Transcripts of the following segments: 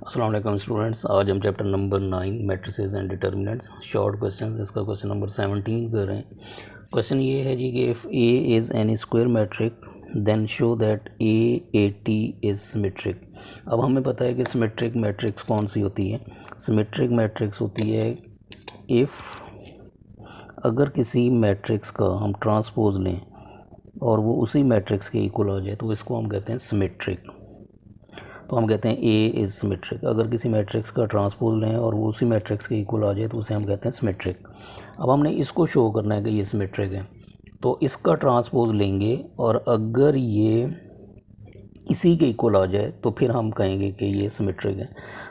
अस्सलाम वालेकुम स्टूडेंट्स। आज हम chapter number 9 matrices and determinants short question, इसका क्वेश्चन नंबर 17 कर रहे हैं। क्वेश्चन ये है जी कि if A is an square matrix then show that A T is symmetric. अब हमें पता है कि सिमेट्रिक मैट्रिक्स कौन सी होती है। सिमेट्रिक मैट्रिक्स होती है इफ़ अगर किसी मैट्रिक्स का हम ट्रांसपोज लें और वो उसी मैट्रिक्स के इक्वल आ जाए तो इसको हम कहते हैं सिमेट्रिक। तो हम कहते हैं ए इज़ सिमेट्रिक। अगर किसी मैट्रिक्स का ट्रांसपोज लें और वो उसी मैट्रिक्स के इक्वल आ जाए तो उसे हम कहते हैं सिमेट्रिक। अब हमने इसको शो करना है कि ये सिमेट्रिक है, तो इसका ट्रांसपोज लेंगे और अगर ये इसी के इक्वल आ जाए तो फिर हम कहेंगे कि ये सिमेट्रिक है।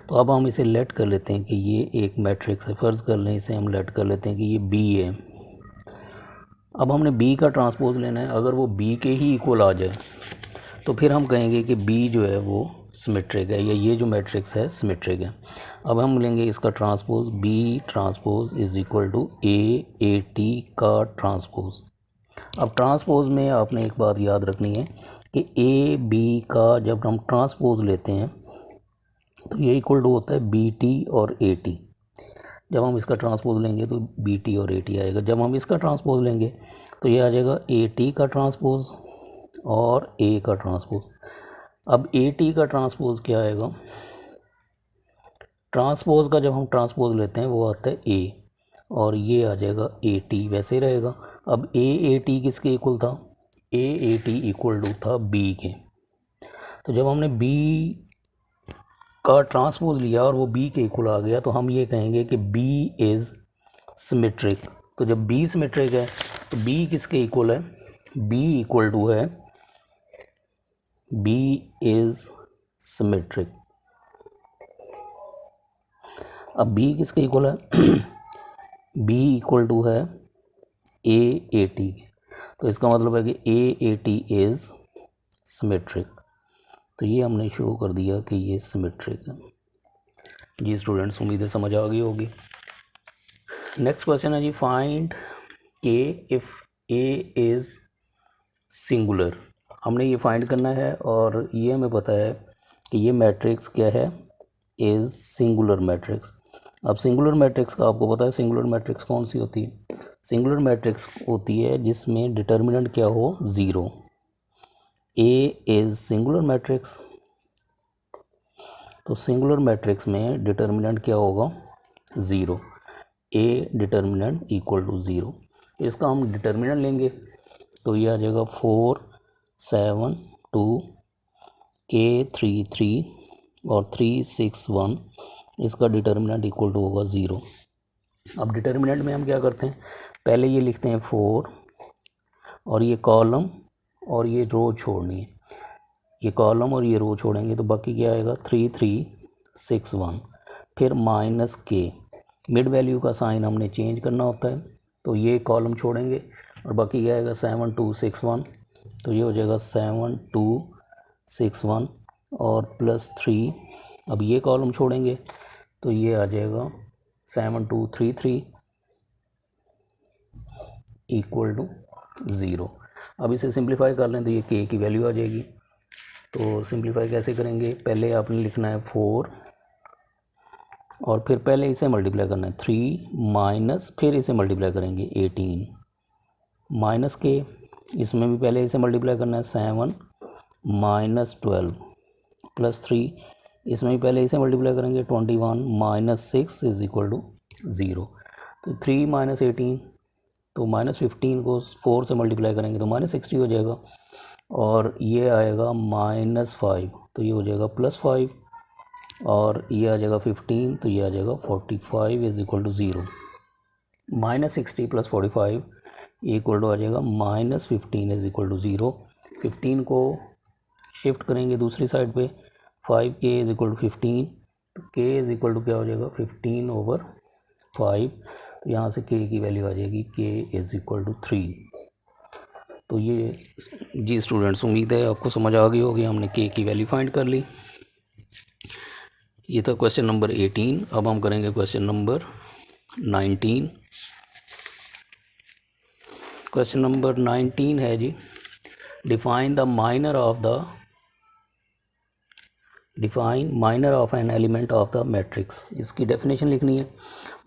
तो अब हम इसे लेट कर लेते हैं कि ये एक मैट्रिक्स है। फ़र्ज़ कर लें इसे हम लेट कर लेते हैं कि ये बी है। अब हमने बी का ट्रांसपोज लेना है, अगर वो बी के ही इक्वल आ जाए तो फिर हम कहेंगे कि बी जो है वो सिमेट्रिक है या ये जो मैट्रिक्स है सिमेट्रिक है। अब हम लेंगे इसका transpose, B transpose is equal to A T का ट्रांसपोज। अब ट्रांसपोज में आपने एक बात याद रखनी है कि ए बी का जब हम ट्रांसपोज लेते हैं तो ये इक्वल टू होता है बी टी और ए टी। जब हम इसका ट्रांसपोज लेंगे तो बी टी और ए टी आएगा। जब हम इसका ट्रांसपोज लेंगे तो ये आ जाएगा ए टी का ट्रांसपोज और ए का ट्रांसपोज। अब ए टी का ट्रांसपोज क्या आएगा? ट्रांसपोज का जब हम ट्रांसपोज लेते हैं वो आता है ए और ये आ जाएगा ए टी, वैसे ही रहेगा। अब ए टी किसके इक्वल था? ए टी इक्वल टू था बी के। तो जब हमने बी का ट्रांसपोज लिया और वो बी के इक्वल आ गया तो हम ये कहेंगे कि बी इज़ सिमेट्रिक। तो जब बी सिमेट्रिक है तो बी किसके इक्वल है? बी इक्वल टू है बी इज़ सिमेट्रिक। अब बी किसके इक्वल है? बी इक्वल टू है ए टी। तो इसका मतलब है कि ए टी इज़ सिमेट्रिक। तो ये हमने शो कर दिया कि ये सिमेट्रिक है। जी स्टूडेंट्स, उम्मीद है समझ आ गई होगी। नेक्स्ट क्वेश्चन है जी, फाइंड के इफ़ ए इज़ सिंगुलर। हमने ये फाइंड करना है और ये हमें पता है कि ये मैट्रिक्स क्या है? Is singular matrix. अब सिंगुलर मैट्रिक्स का आपको पता है सिंगुलर मैट्रिक्स कौन सी होती है? सिंगुलर मैट्रिक्स होती है जिसमें डिटर्मिनेंट क्या हो? Zero. A is singular matrix. तो सिंगुलर मैट्रिक्स में डिटर्मिनेंट क्या होगा? Zero. A determinant equal to zero. इसका हम डिटर्मिनेंट लेंगे तो ये आ जाएगा 4 7 2 के 3 3 और 3 6 1। इसका डिटर्मिनेंट इक्वल टू होगा ज़ीरो। अब डिटर्मिनेंट में हम क्या करते हैं? पहले ये लिखते हैं 4 और ये कॉलम और ये रो छोड़नी है। ये कॉलम और ये रो छोड़ेंगे तो बाकी क्या आएगा? 3 3 6 1। फिर माइनस के, मिड वैल्यू का साइन हमने चेंज करना होता है तो ये कॉलम छोड़ेंगे और बाकी क्या आएगा? 7 2 6 1। तो ये हो जाएगा 7 2 6 1 और प्लस 3। अब ये कॉलम छोड़ेंगे तो ये आ जाएगा 7 2 3 3 इक्वल टू ज़ीरो। अब इसे सिंप्लीफाई कर लें तो ये के की वैल्यू आ जाएगी। तो सिंप्लीफाई कैसे करेंगे? पहले आपने लिखना है 4 और फिर पहले इसे मल्टीप्लाई करना है 3 माइनस, फिर इसे मल्टीप्लाई करेंगे 18 माइनस के, इसमें भी पहले इसे मल्टीप्लाई करना है 7 माइनस 12 प्लस 3, इसमें भी पहले इसे मल्टीप्लाई करेंगे 21 minus 6 is equal to zero. तो 3 माइनस 18 तो माइनस 15 को 4 से मल्टीप्लाई करेंगे तो माइनस 60 हो जाएगा और ये आएगा माइनस 5 तो ये हो जाएगा प्लस 5 और ये आ जाएगा 15 तो ये आ जाएगा 45 is equal to zero. Minus 60 plus 45 equal to आ जाएगा minus 15 is equal to zero. 15 को शिफ्ट करेंगे दूसरी साइड पे, 5 के इज इक्वल टू 15 तो के इज इक्वल टू क्या हो जाएगा? 15 ओवर 5। तो यहाँ से के की वैल्यू आ जाएगी के इज इक्वल टू 3। तो ये जी स्टूडेंट्स, उम्मीद है आपको समझ आ गई होगी। हमने के की वैल्यू फाइंड कर ली। ये था क्वेश्चन नंबर 18। अब हम करेंगे क्वेश्चन नंबर 19। क्वेश्चन नंबर 19 है जी, define the minor of the define minor of an element of the matrix, इसकी डेफिनेशन लिखनी है।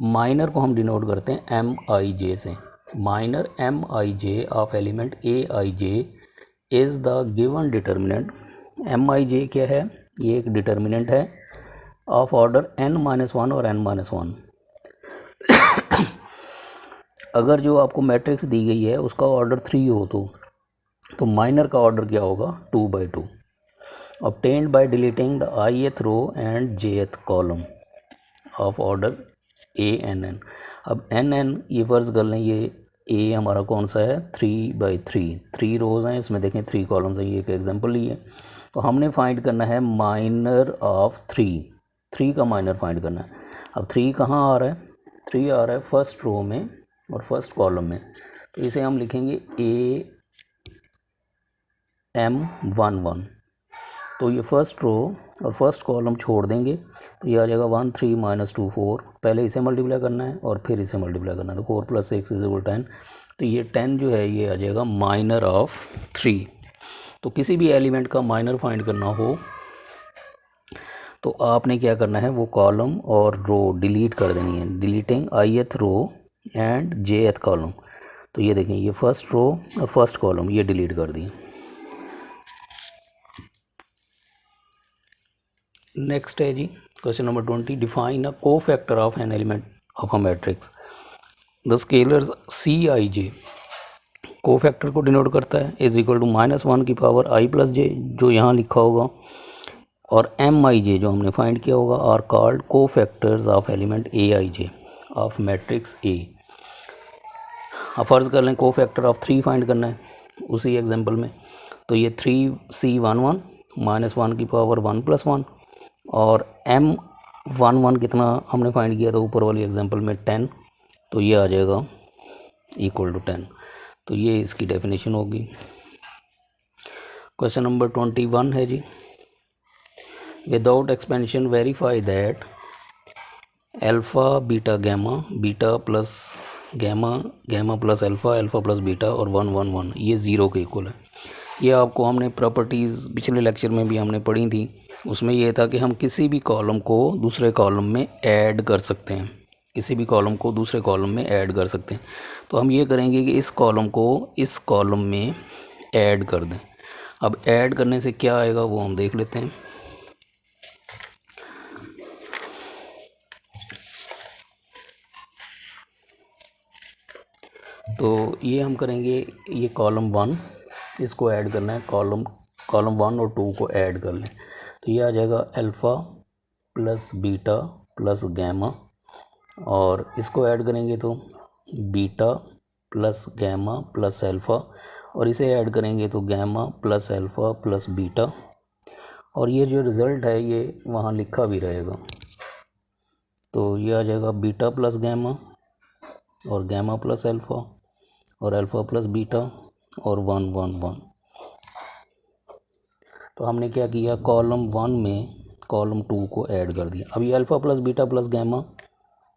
माइनर को हम डिनोट करते हैं एम आई जे से। Minor M I J of element A I J is the given determinant. M I J क्या है, ये एक डिटर्मिनेंट है ऑफ ऑर्डर n-1 और n-1। अगर जो आपको मैट्रिक्स दी गई है उसका ऑर्डर 3 हो तो माइनर का ऑर्डर क्या होगा, 2/2। Obtained by deleting the ith row and jth column of order ANN। अब NN ये फर्ज कर लें, ये A हमारा कौन सा है, 3/3। 3 रोज़ हैं इसमें, देखें 3 कॉलम्स हैं, ये एक एग्जांपल ही है। तो हमने फाइंड करना है माइनर ऑफ 3 का माइनर फाइंड करना है। अब 3 कहाँ आ रहा है, 3 आ रहा है फर्स्ट रो में और फर्स्ट कॉलम में। तो इसे हम लिखेंगे AM11। तो ये फर्स्ट रो और फर्स्ट कॉलम छोड़ देंगे तो ये आ जाएगा 1 3 - 2 4। पहले इसे मल्टीप्लाई करना है और फिर इसे मल्टीप्लाई करना है, तो 4 + 6 = 10। तो ये 10 जो है ये आ जाएगा माइनर ऑफ 3। तो किसी भी एलिमेंट का माइनर फाइंड करना हो तो आपने क्या करना है, वो कॉलम और रो डिलीट कर देनी है, deleting ith row and jth column. तो ये देखें, ये फर्स्ट रो और फर्स्ट कॉलम ये डिलीट कर दिए। नेक्स्ट है जी question number 20। Define a cofactor of an element of a matrix. The scalars Cij cofactor को डिनोट करता है = -1 की पावर i + j, जो यहाँ लिखा होगा, और Mij जो हमने फाइंड किया होगा, are called cofactors of element Aij of matrix A। अब फर्ज कर लें कोफैक्टर ऑफ 3 फाइंड करना है उसी एग्जांपल में। तो ये 3C11 -1 की पावर 1 + 1, और M11 कितना हमने फाइंड किया था ऊपर वाली एग्जांपल में 10। तो ये आ जाएगा = 10। तो ये इसकी डेफिनेशन होगी। क्वेश्चन नंबर 21 है जी। Without expansion verify that alpha beta gamma, beta plus gamma, gamma plus alpha, alpha plus beta और 1 1 1 ये 0 के इक्वल है। ये आपको हमने प्रॉपर्टीज़ पिछले लेक्चर में भी हमने पढ़ी थी। उसमें ये था कि हम किसी भी कॉलम को दूसरे कॉलम में ऐड कर सकते हैं, किसी भी कॉलम को दूसरे कॉलम में ऐड कर सकते हैं। तो हम ये करेंगे कि इस कॉलम को इस कॉलम में ऐड कर दें। अब ऐड करने से क्या आएगा वो हम देख लेते हैं। तो ये हम करेंगे, ये कॉलम 1 इसको ऐड करना है, कॉलम 1 और 2 को ऐड कर लें। तो ये आ जाएगा alpha plus beta plus gamma, और इसको ऐड करेंगे तो beta plus gamma plus alpha, और इसे ऐड करेंगे तो gamma plus alpha plus beta, और ये जो रिज़ल्ट है ये वहाँ लिखा भी रहेगा। तो ये आ जाएगा बीटा प्लस गैमा और गैमा प्लस अल्फ़ा और अल्फ़ा प्लस बीटा और 1 1 1। तो हमने क्या किया, कॉलम 1 में कॉलम 2 को ऐड कर दिया। अब ये alpha plus beta plus gamma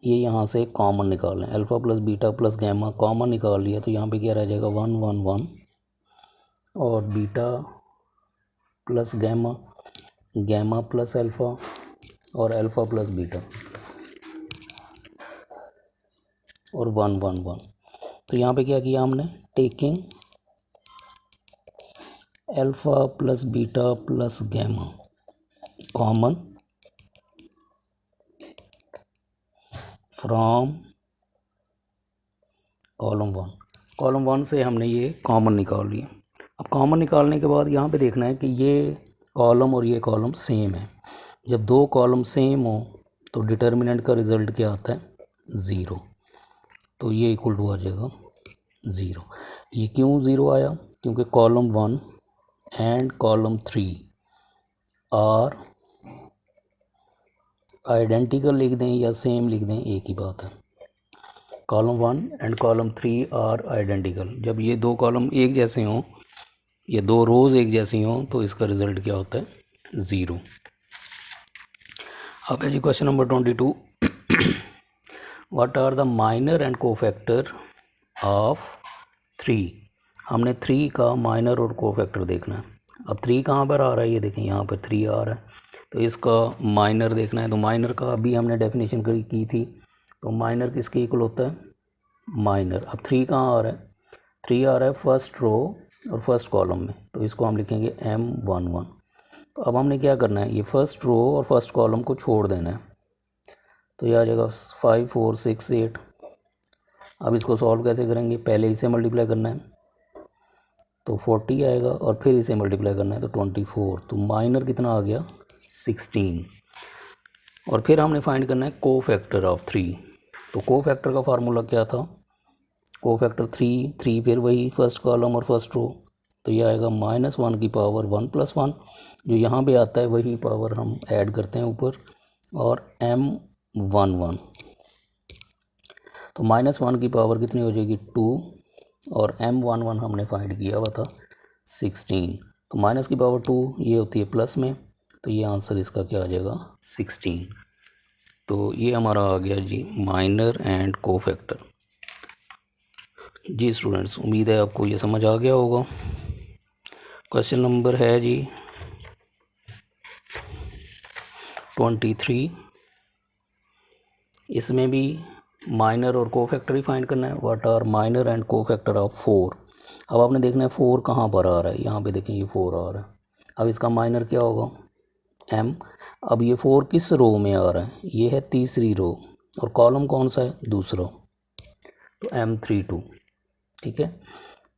ये यहाँ से कॉमन निकालें, alpha plus beta plus gamma common निकाल लिया, तो यहाँ पे क्या रह जाएगा 1 1 1, और beta plus gamma, gamma plus alpha और अल्फ़ा प्लस बीटा और 1 1 1। तो यहाँ पे क्या किया हमने, taking alpha plus beta plus gamma common from column 1 से हमने ये कॉमन निकाल लिया। अब कॉमन निकालने के बाद यहाँ पे देखना है कि ये कॉलम और ये कॉलम सेम है। जब दो कॉलम सेम हो तो डिटर्मिनेंट का रिज़ल्ट क्या आता है, 0। तो ये इक्वल टू आ जाएगा 0। ये क्यों 0 आया, क्योंकि column 1 and column 3 are identical लिख दें या सेम लिख दें, एक ही बात है। Column 1 and column 3 are identical. जब ये दो कॉलम एक जैसे हों, ये दो रोज़ एक जैसी हों, तो इसका रिज़ल्ट क्या होता है, 0। अब है जी question number 22। What are the minor and cofactor of 3। हमने 3 का माइनर और कोफैक्टर देखना है। अब 3 कहाँ पर आ रहा है, ये देखें यहाँ पर 3 आ रहा है। तो इसका माइनर देखना है, तो माइनर का अभी हमने डेफिनेशन की थी, तो माइनर किसके इक्वल होता है, माइनर। अब 3 कहाँ आ रहा है, 3 आ रहा है फर्स्ट रो और फर्स्ट कॉलम में, तो इसको हम लिखेंगे M11। तो अब हमने क्या करना है, ये फर्स्ट रो और फर्स्ट कॉलम को छोड़ देना है, तो ये आ जाएगा 5 4 6 8। अब इसको सॉल्व कैसे करेंगे, पहले इसे मल्टीप्लाई करना है तो 40 आएगा और फिर इसे मल्टीप्लाई करना है तो 24, तो माइनर कितना आ गया 16। और फिर हमने फाइंड करना है को फैक्टर ऑफ 3। तो को फैक्टर का फार्मूला क्या था, को फैक्टर 3 फिर वही फर्स्ट कॉलम और फर्स्ट रो, तो ये आएगा -1 की पावर 1 + 1, जो यहाँ पे आता है वही पावर हम ऐड करते हैं ऊपर, और M11। तो -1 की पावर कितनी हो जाएगी 2, और M11 हमने फाइंड किया हुआ था 16। तो माइनस की पावर 2 ये होती है प्लस में, तो ये आंसर इसका क्या आ जाएगा 16। तो ये हमारा आ गया जी माइनर एंड को फैक्टर। जी स्टूडेंट्स, उम्मीद है आपको ये समझ आ गया होगा। क्वेश्चन नंबर है जी 23। इसमें भी माइनर और को फैक्टर ही फाइंड करना है। व्हाट आर माइनर एंड को फैक्टर ऑफ 4। अब आपने देखना है 4 कहाँ पर आ रहा है, यहाँ पे देखें ये 4 आ रहा है। अब इसका माइनर क्या होगा M। अब ये 4 किस रो में आ रहा है, ये है तीसरी रो, और कॉलम कौन सा है दूसरा, तो M32। ठीक है,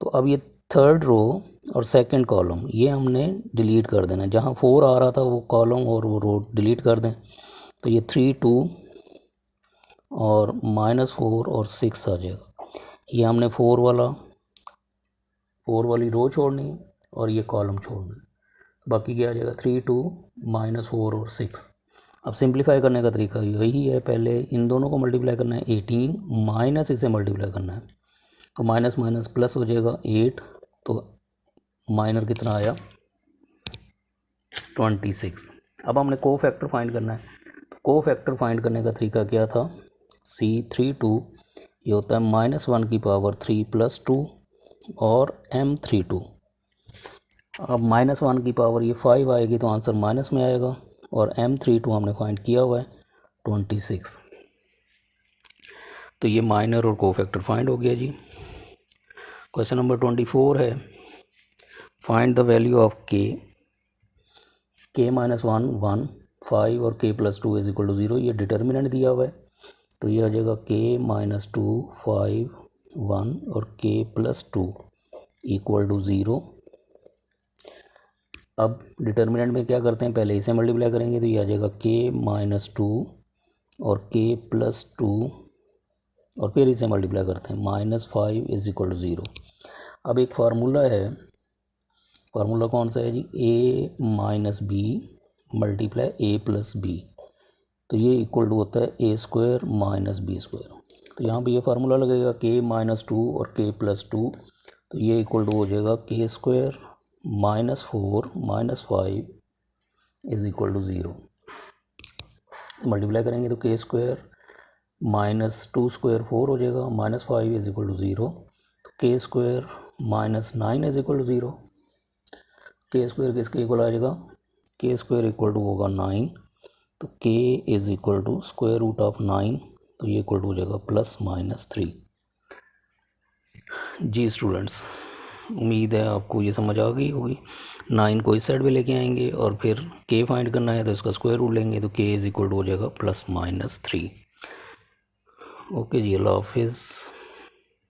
तो अब ये थर्ड रो और सेकंड कॉलम ये हमने डिलीट कर देना है। जहाँ 4 आ रहा था वो कॉलम और वो रो डिलीट कर दें, तो ये 3 2 और -4 और 6 आ जाएगा। ये हमने 4 वाली रो छोड़नी है और ये कॉलम छोड़ना है, बाकी क्या आ जाएगा 3 2 -4 और 6। अब सिंप्लीफाई करने का तरीका यही है, पहले इन दोनों को मल्टीप्लाई करना है 18 माइनस इसे मल्टीप्लाई करना है, तो माइनस माइनस प्लस हो जाएगा 8, तो माइनर कितना आया 26। अब हमने को फैक्टर फाइंड करना है, तो को फैक्टर फाइंड करने का तरीका क्या था, C32 ये होता है -1 की पावर 3 + 2 और M32। अब -1 की पावर ये 5 आएगी तो आंसर माइनस में आएगा, और M32 हमने फाइंड किया हुआ है 26। तो ये माइनर और को फैक्टर फाइंड हो गया जी। क्वेश्चन नंबर 24 है, find the value of k -1 1 5 और k + 2 = 0। ये डिटर्मिनेंट दिया हुआ है, तो ये आ जाएगा k - 2 5 1 और k + 2 = 0। अब डिटर्मिनेंट में क्या करते हैं, पहले इसे मल्टीप्लाई करेंगे, तो ये आ जाएगा k - 2 और k + 2 और फिर इसे मल्टीप्लाई करते हैं -5 = 0। अब एक फार्मूला है, फार्मूला कौन सा है जी, a - b × a + b, तो ये इक्वल टू होता है a² - b²। तो यहाँ पे ये फार्मूला लगेगा k - 2 और k + 2, तो ये इक्वल टू हो जाएगा k² - 4 - 5 = 0। मल्टीप्लाई करेंगे तो k² - 2² 4 हो जाएगा, -5 = 0, k² - 9 = 0। k² किसके इक्वल आ जाएगा, k² इक्वल टू होगा 9, तो k = √9, तो ये इक्वल टू हो जाएगा +-3। जी स्टूडेंट्स, उम्मीद है आपको ये समझ आ गई होगी। 9 को इस साइड पे लेके आएंगे और फिर k फाइंड करना है तो इसका स्क्वायर रूट लेंगे, तो k = हो जाएगा +-3। ओके जी, अल्लाह हाफिज़।